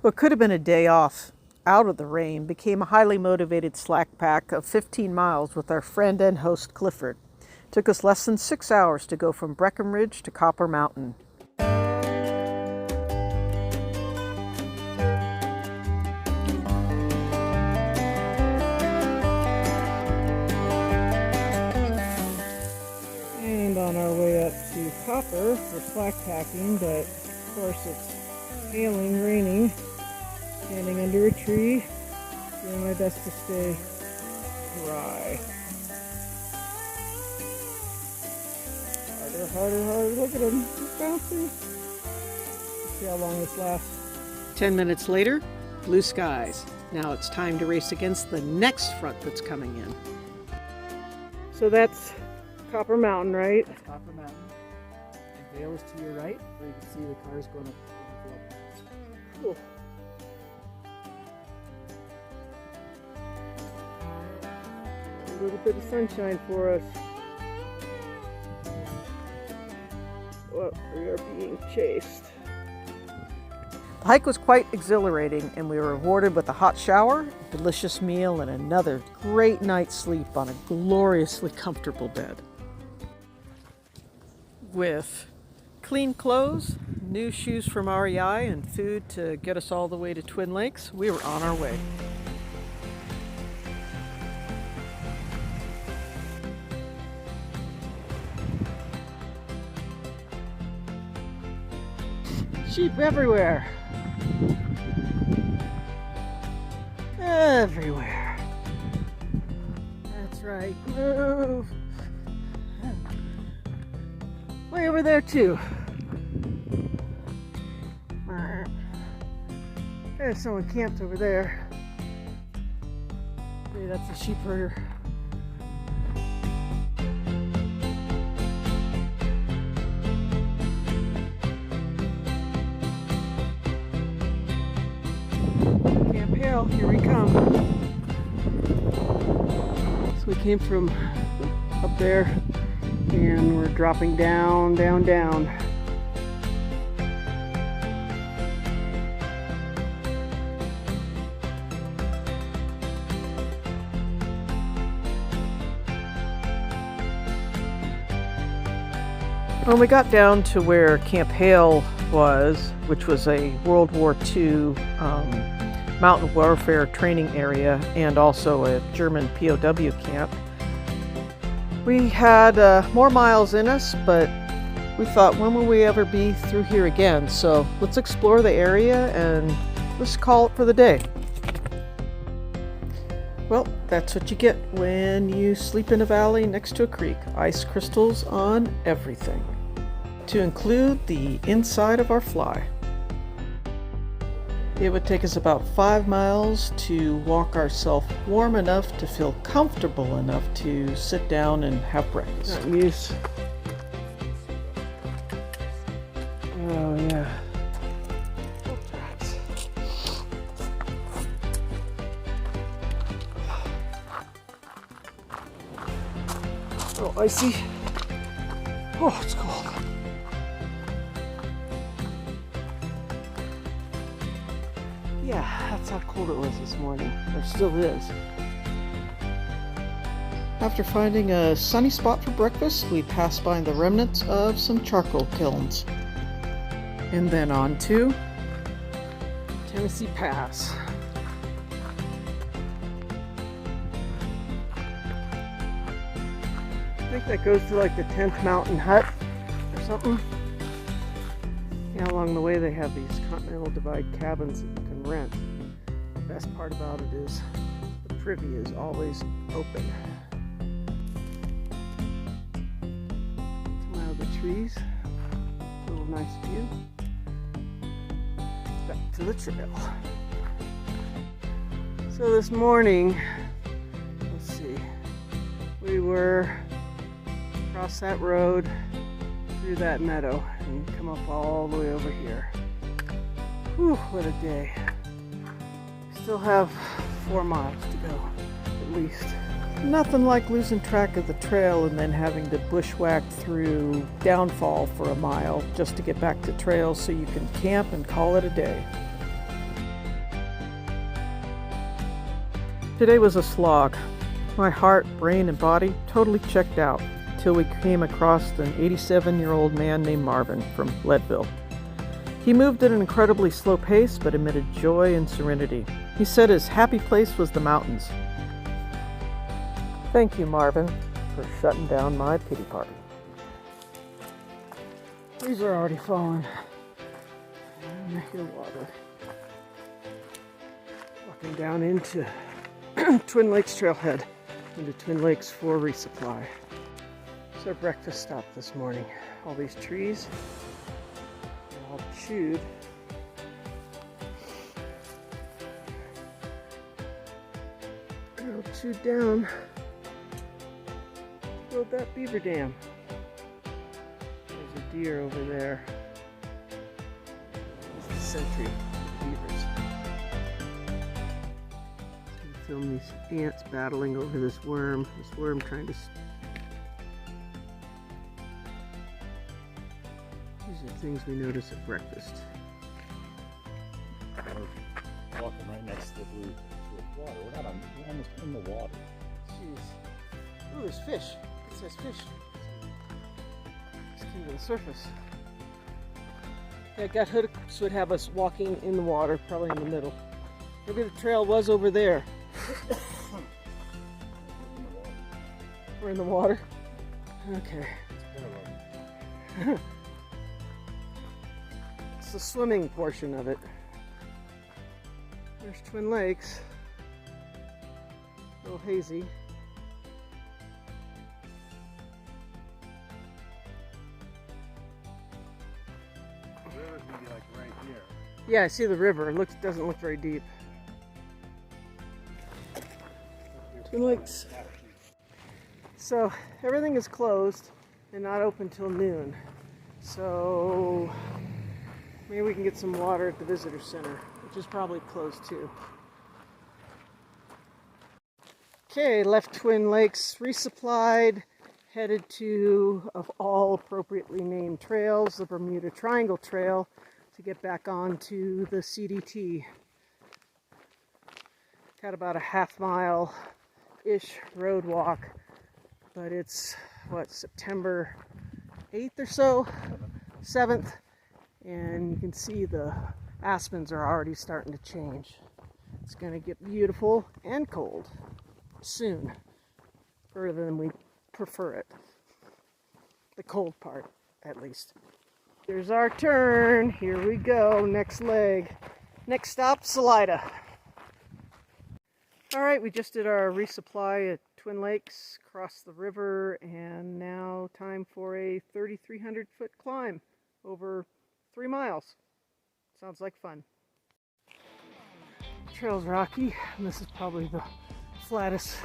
What could have been a day off out of the rain became a highly motivated slack pack of 15 miles with our friend and host Clifford. It took us less than 6 hours to go from Breckenridge to Copper Mountain. And on our way up to Copper, we're slack packing, but of course it's hailing, raining. Standing under a tree, doing my best to stay dry. Harder, harder, harder. Look at him. He's bouncing. Let's see how long this lasts. 10 minutes later, blue skies. Now it's time to race against the next front that's coming in. So that's Copper Mountain, right? That's Copper Mountain. And Vale is to your right, where you can see the cars going up the hill. Cool. A little bit of sunshine for us. Well, we are being chased. The hike was quite exhilarating, and we were rewarded with a hot shower, a delicious meal, and another great night's sleep on a gloriously comfortable bed. With clean clothes, new shoes from REI, and food to get us all the way to Twin Lakes, we were on our way. Sheep everywhere. Everywhere. That's right. Move. Way over there too. There's someone camped over there. Maybe that's a sheep herder. Here we come. So we came from up there and we're dropping down, down, down. When we got down to where Camp Hale was, which was a World War II mountain warfare training area and also a German POW camp. We had more miles in us, but we thought, when will we ever be through here again? So let's explore the area and let's call it for the day. Well, that's what you get when you sleep in a valley next to a creek. Ice crystals on everything. To include the inside of our fly. It would take us about 5 miles to walk ourselves warm enough to feel comfortable enough to sit down and have breakfast. Not used. Oh yeah. Oh, icy. Oh, it's cold. Yeah, that's how cold it was this morning, or still is. After finding a sunny spot for breakfast, we passed by the remnants of some charcoal kilns. And then on to Tennessee Pass. I think that goes to like the 10th Mountain Hut or something. Yeah, along the way they have these Continental Divide cabins that you can rent. The best part about it is the privy is always open. Come out of the trees, a little nice view. Back to the trail. So this morning, let's see, we were across that road, through that meadow, and come up all the way over here. Whew, what a day. Still have 4 miles to go, at least. Nothing like losing track of the trail and then having to bushwhack through downfall for a mile just to get back to trail so you can camp and call it a day. Today was a slog. My heart, brain, and body totally checked out till we came across an 87-year-old man named Marvin from Leadville. He moved at an incredibly slow pace but emitted joy and serenity. He said his happy place was the mountains. Thank you, Marvin, for shutting down my pity party. These are already falling. And I hear water. Walking down into Twin Lakes Trailhead, into Twin Lakes for resupply. It's our breakfast stop this morning. All these trees are all chewed. They're all chewed down. Build that beaver dam. There's a deer over there. It's the sentry beavers. So we film these ants battling over this worm trying to. These are things we notice at breakfast. We're walking right next to the water. We're almost in the water. Jeez. Ooh, there's fish. It says fish. Just came to the surface. Yeah, gut hooks would have us walking in the water, probably in the middle. Maybe the trail was over there. We're in the water? Okay. It's the swimming portion of it. There's Twin Lakes. A little hazy. The river would be like right here. Yeah, I see the river. It doesn't look very deep. Twin Lakes. So everything is closed and not open till noon. So maybe we can get some water at the visitor center, which is probably closed too. Okay, left Twin Lakes resupplied, headed to, of all appropriately named trails, the Bermuda Triangle Trail, to get back onto the CDT. Got about a half-mile-ish road walk, but it's, what, September 8th or so? 7th, and you can see the aspens are already starting to change. It's going to get beautiful and cold soon, further than we prefer it. The cold part, at least. Here's our turn. Here we go. Next leg. Next stop, Salida. All right, we just did our resupply at Twin Lakes, crossed the river, and now time for a 3,300 foot climb over 3 miles. Sounds like fun. The trail's rocky, and this is probably the flattest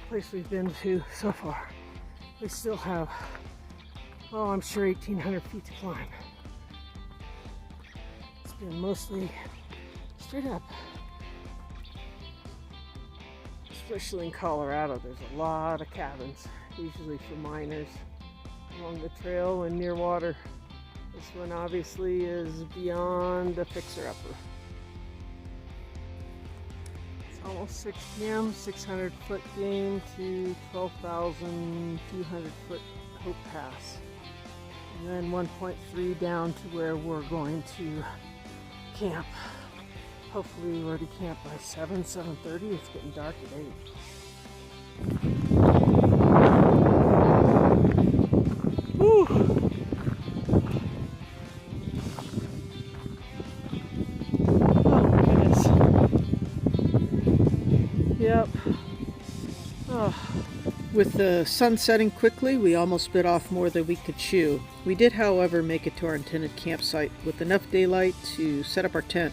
place we've been to so far. We still have, oh, I'm sure 1,800 feet to climb. It's been mostly straight up. Especially in Colorado, there's a lot of cabins, usually for miners, along the trail and near water. This one obviously is beyond a fixer-upper. It's almost 6 p.m., 600 foot gain to 12,200 foot Hope Pass. And then 1.3 down to where we're going to camp. Hopefully we're to camp by 7:30. It's getting dark at 8. Woo! Oh my goodness. Yep. Oh. With the sun setting quickly, we almost bit off more than we could chew. We did, however, make it to our intended campsite with enough daylight to set up our tent,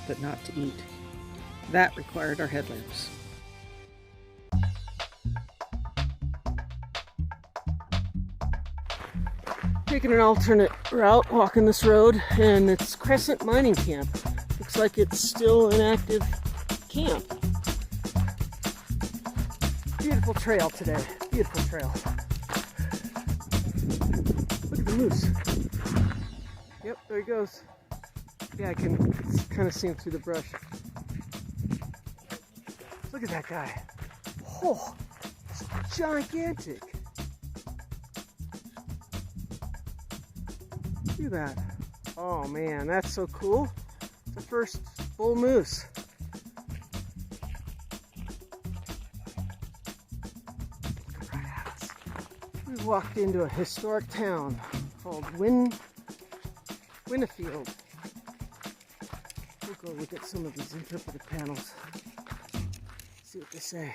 but not to eat. That required our headlamps. Taking an alternate route, walking this road, and it's Crescent Mining Camp. Looks like it's still an active camp. Beautiful trail today. Beautiful trail. Look at the moose. Yep, there he goes. Yeah, it's kind of seen through the brush. Look Look at that guy. Oh, it's gigantic. Look at that. Oh man, that's so cool. It's the first bull moose. Look right at us. We walked into a historic town called Winnefield. We'll go look at some of these interpretive panels. See what they say.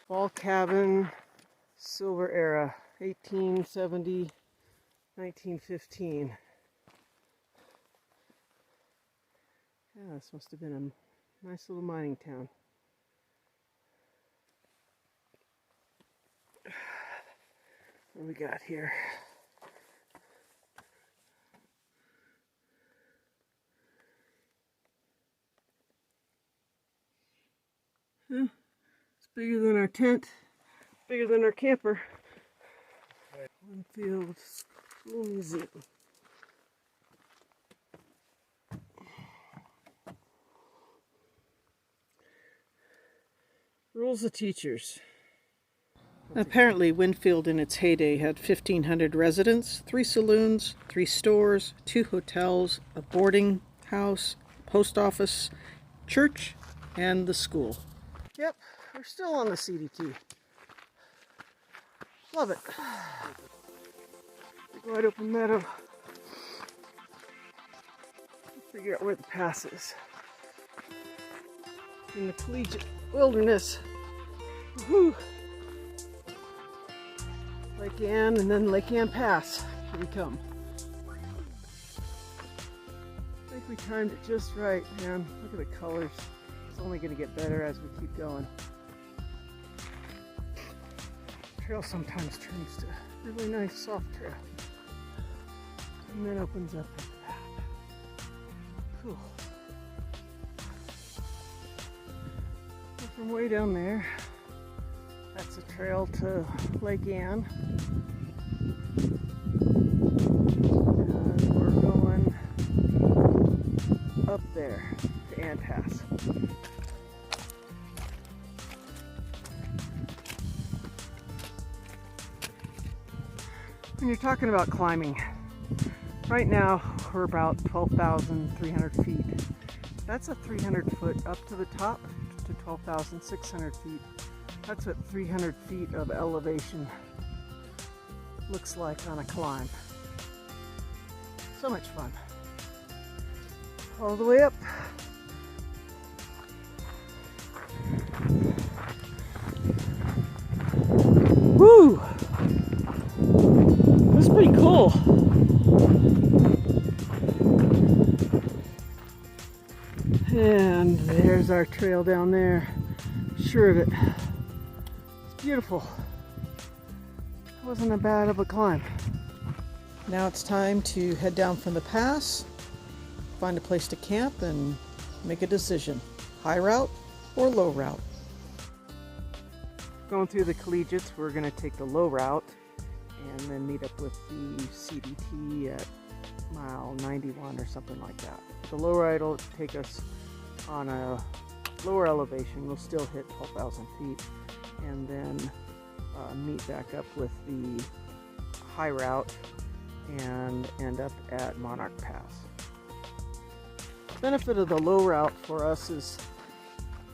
Fall cabin, silver era, 1870, 1915. Yeah, this must have been a nice little mining town. What do we got here? It's bigger than our tent, bigger than our camper. Winfield School Museum. Rules of teachers. Apparently, Winfield in its heyday had 1,500 residents, 3 saloons, 3 stores, 2 hotels, a boarding house, post office, church, and the school. Yep, we're still on the CDT. Love it. Big wide open meadow. Figure out where the pass is. In the collegiate wilderness. Woohoo! Lake Ann and then Lake Ann Pass. Here we come. I think we timed it just right, man. Look at the colors. It's only going to get better as we keep going. Trail sometimes turns to really nice soft trail. And then opens up like that. Cool. So from way down there, that's a trail to Lake Ann. And we're going up there to Ann Pass. When you're talking about climbing, right now we're about 12,300 feet. That's a 300 foot up to the top to 12,600 feet. That's what 300 feet of elevation looks like on a climb. So much fun. All the way up. Woo! That's pretty cool. And there's our trail down there. Sure of it. It's beautiful. It wasn't a bad of a climb. Now it's time to head down from the pass, find a place to camp, and make a decision. High route or low route. Going through the collegiates, we're going to take the low route and then meet up with the CDT at mile 91 or something like that. The low route will take us on a lower elevation. We'll still hit 12,000 feet and then meet back up with the high route and end up at Monarch Pass. The benefit of the low route for us is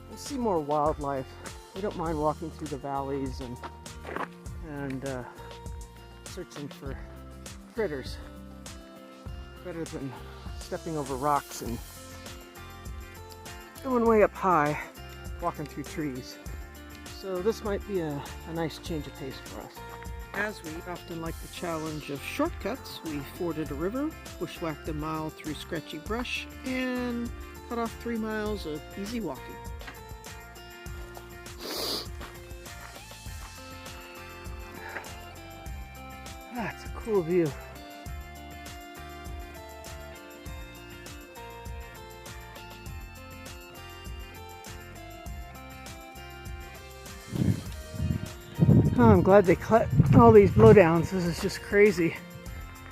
we'll see more wildlife. We don't mind walking through the valleys and searching for critters. Better than stepping over rocks and going way up high, walking through trees. So this might be a nice change of pace for us. As we often like the challenge of shortcuts, we forded a river, bushwhacked a mile through scratchy brush, and cut off 3 miles of easy walking. That's a cool view. Oh, I'm glad they cut all these blowdowns. This is just crazy.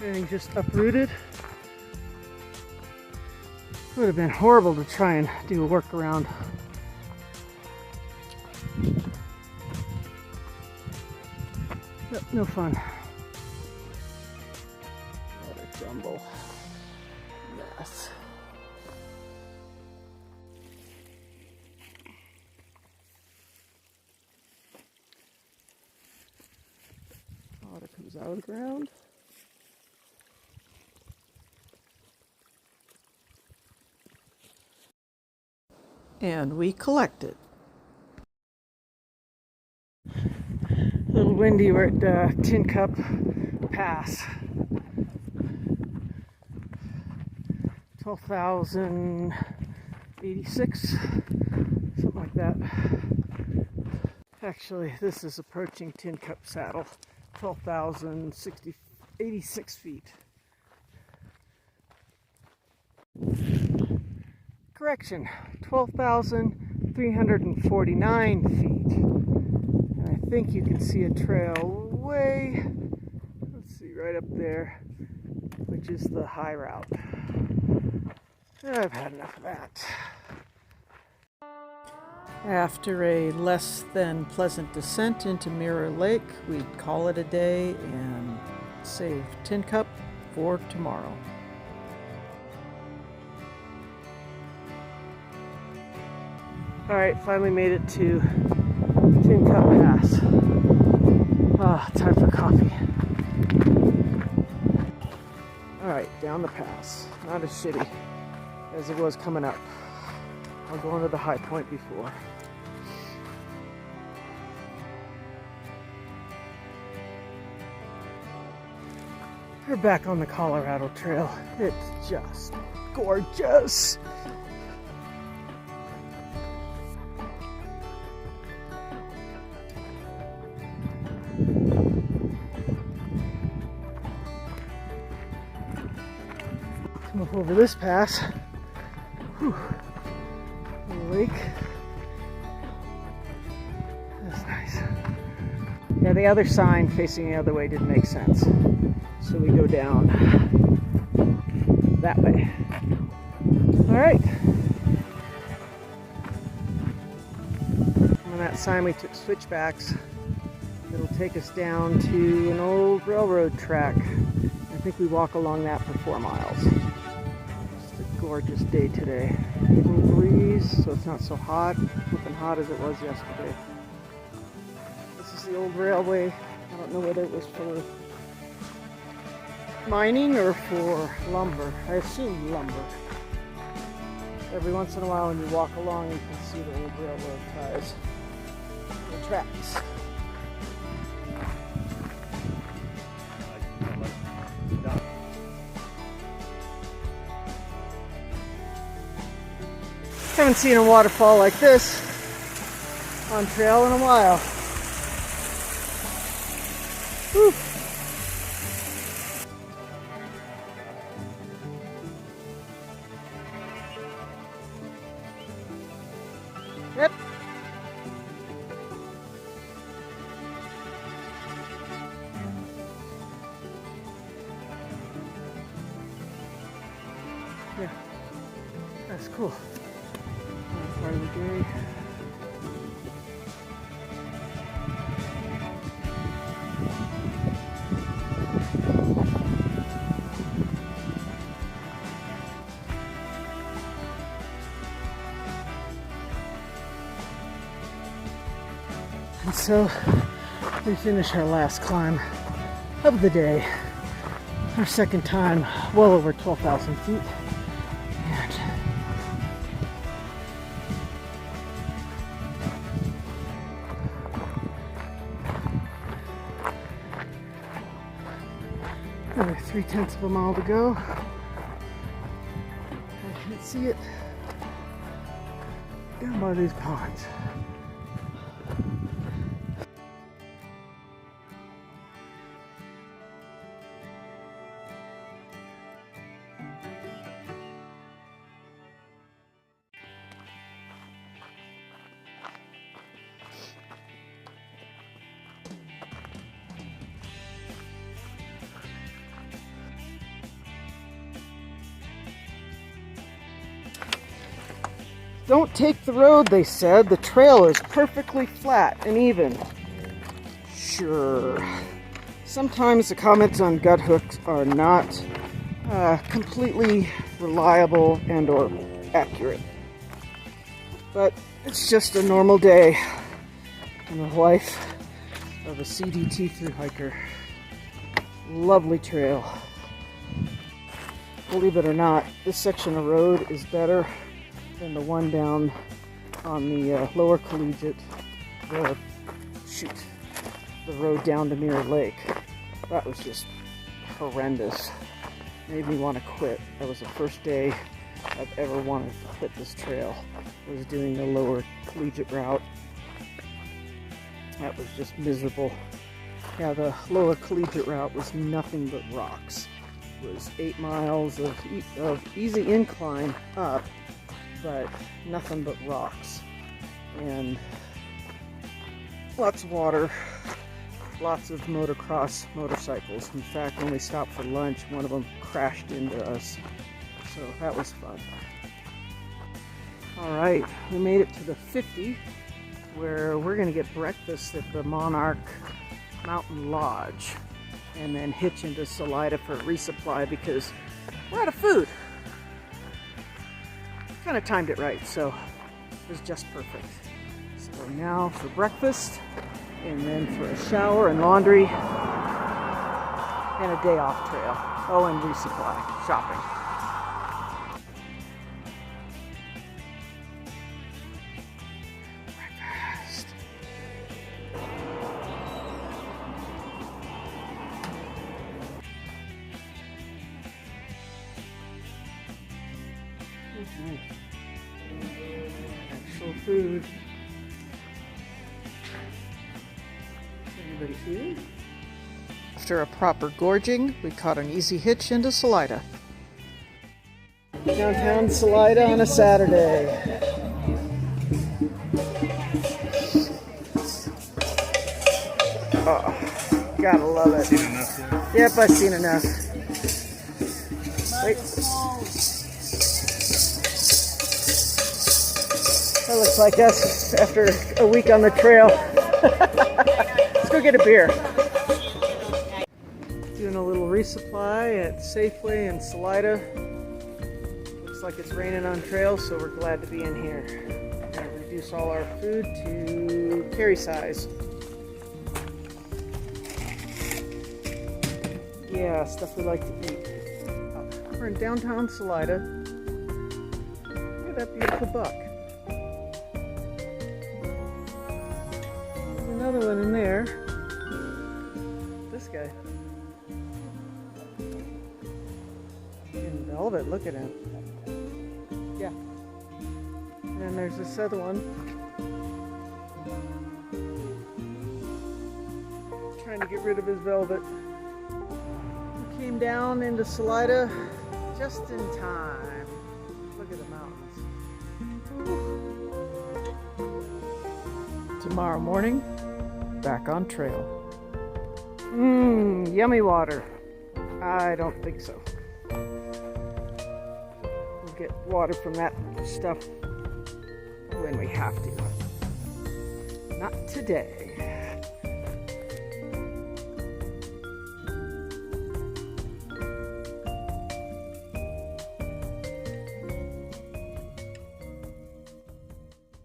Everything just uprooted. It would have been horrible to try and do a workaround. No fun. What a jumble. Yes. Water comes out of the ground. And we collect it. A little windy. We're at Tin Cup Pass. 12,086, something like that. Actually, this is approaching Tin Cup Saddle. 12,086 feet. Correction, 12,349 feet. And I think you can see a trail way, let's see, right up there, which is the high route. I've had enough of that. After a less than pleasant descent into Mirror Lake, we'd call it a day and save Tin Cup for tomorrow. Alright, finally made it to Tin Cup Pass. Ah, time for coffee. Alright, down the pass. Not as shitty as it was coming up. I'll go into the high point before. We're back on the Colorado Trail. It's just gorgeous. Come up over this pass. Whew. The lake. That's nice. Yeah, the other sign facing the other way didn't make sense. So we go down that way. All right. On that sign we took switchbacks. It'll take us down to an old railroad track. I think we walk along that for 4 miles. Just a gorgeous day today. A little breeze, so it's not so hot, flipping hot as it was yesterday. This is the old railway. I don't know whether it was for mining or for lumber. I assume lumber. Every once in a while when you walk along you can see the old railroad ties, the tracks. Haven't seen a waterfall like this on trail in a while. Whew. Yep. Yeah, that's cool. Part of the day. And so we finish our last climb of the day. Our second time, well over 12,000 feet. Another 3/10 of a mile to go. I can't see it down by these ponds. Don't take the road, they said. The trail is perfectly flat and even. Sure. Sometimes the comments on gut hooks are not completely reliable and or accurate. But it's just a normal day. I'm the wife of a CDT thru hiker. Lovely trail. Believe it or not, this section of road is better than the one down on the lower collegiate, the road down to Mirror Lake. That was just horrendous. Made me want to quit. That was the first day I've ever wanted to quit this trail. I was doing the lower collegiate route. That was just miserable. Yeah, the lower collegiate route was nothing but rocks. It was 8 miles of easy incline up, but nothing but rocks. And lots of water, lots of motocross motorcycles. In fact, when we stopped for lunch, one of them crashed into us. So that was fun. All right, we made it to the 50, where we're gonna get breakfast at the Monarch Mountain Lodge and then hitch into Salida for resupply because we're out of food. Kind of timed it right, so it was just perfect. So now for breakfast, and then for a shower and laundry, and a day off trail. Oh, and resupply, shopping. Breakfast. Actual food. Anybody here? After a proper gorging, we caught an easy hitch into Salida. Downtown Salida on a Saturday. Oh, gotta love it. Seen enough yet? Yep, I've seen enough. Wait. That looks like us after a week on the trail. Let's go get a beer. Doing a little resupply at Safeway in Salida. Looks like it's raining on trail, so we're glad to be in here. We're going to reduce all our food to carry size. Yeah, stuff we like to eat. We're in downtown Salida. Look at that beautiful buck. There's another one in there. This guy. In velvet, look at him. Yeah. And then there's this other one. Trying to get rid of his velvet. He came down into Salida just in time. Look at the mountains. Tomorrow morning, back on trail. Yummy water. I don't think so. We'll get water from that stuff when we have to. Not today.